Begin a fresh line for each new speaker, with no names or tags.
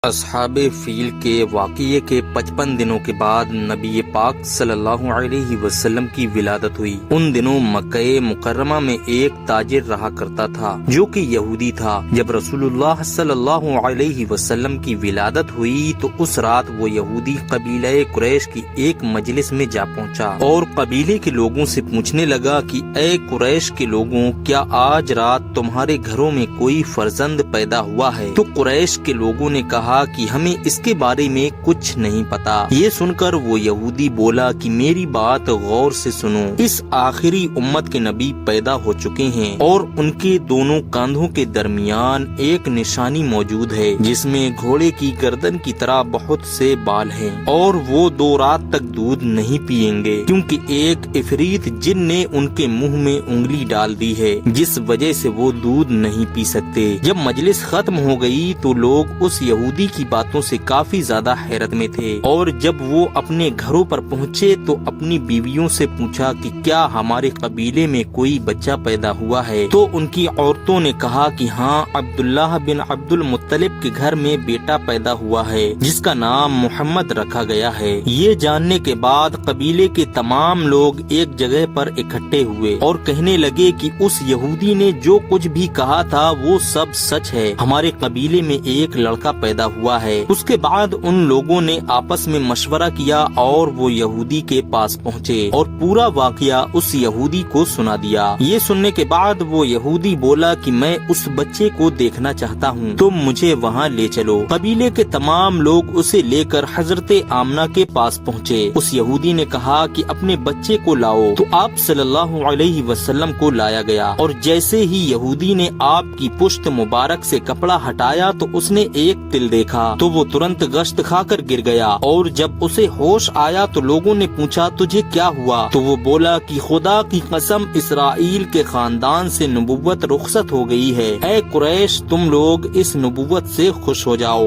اصحاب فیل کے واقعے کے 55 دنوں کے بعد نبی پاک صلی اللہ علیہ وسلم کی ولادت ہوئی۔ ان دنوں مکہ مکرمہ میں ایک تاجر رہا کرتا تھا جو کہ یہودی تھا۔ جب رسول اللہ صلی اللہ علیہ وسلم کی ولادت ہوئی تو اس رات وہ یہودی قبیلہ قریش کی ایک مجلس میں جا پہنچا اور قبیلے کے لوگوں سے پوچھنے لگا کہ اے قریش کے لوگوں، کیا آج رات تمہارے گھروں میں کوئی فرزند پیدا ہوا ہے؟ تو قریش کے لوگوں نے کہا کہ ہمیں اس کے بارے میں کچھ نہیں پتا۔ یہ سن کر وہ یہودی بولا کہ میری بات غور سے سنو، اس آخری امت کے نبی پیدا ہو چکے ہیں اور ان کے دونوں کاندھوں کے درمیان ایک نشانی موجود ہے جس میں گھوڑے کی گردن کی طرح بہت سے بال ہیں، اور وہ 2 رات تک دودھ نہیں پیئیں گے کیونکہ ایک عفریت جن نے ان کے منہ میں انگلی ڈال دی ہے، جس وجہ سے وہ دودھ نہیں پی سکتے۔ جب مجلس ختم ہو گئی تو لوگ اس یہودی کی باتوں سے کافی زیادہ حیرت میں تھے، اور جب وہ اپنے گھروں پر پہنچے تو اپنی بیویوں سے پوچھا کہ کیا ہمارے قبیلے میں کوئی بچہ پیدا ہوا ہے؟ تو ان کی عورتوں نے کہا کہ ہاں، عبداللہ بن عبد المطلب کے گھر میں بیٹا پیدا ہوا ہے جس کا نام محمد رکھا گیا ہے۔ یہ جاننے کے بعد قبیلے کے تمام لوگ ایک جگہ پر اکٹھے ہوئے اور کہنے لگے کہ اس یہودی نے جو کچھ بھی کہا تھا وہ سب سچ ہے، ہمارے قبیلے میں ایک لڑکا پیدا ہوا ہے۔ اس کے بعد ان لوگوں نے آپس میں مشورہ کیا اور وہ یہودی کے پاس پہنچے اور پورا واقعہ اس یہودی کو سنا دیا۔ یہ سننے کے بعد وہ یہودی بولا کہ میں اس بچے کو دیکھنا چاہتا ہوں، تم مجھے وہاں لے چلو۔ قبیلے کے تمام لوگ اسے لے کر حضرت آمنہ کے پاس پہنچے۔ اس یہودی نے کہا کہ اپنے بچے کو لاؤ، تو آپ صلی اللہ علیہ وسلم کو لایا گیا، اور جیسے ہی یہودی نے آپ کی پشت مبارک سے کپڑا ہٹایا تو اس نے ایک تل دیکھا تو وہ ترنت گشت کھا کر گر گیا، اور جب اسے ہوش آیا تو لوگوں نے پوچھا تجھے کیا ہوا؟ تو وہ بولا کہ خدا کی قسم، اسرائیل کے خاندان سے نبوت رخصت ہو گئی ہے۔ اے قریش، تم لوگ اس نبوت سے خوش ہو جاؤ۔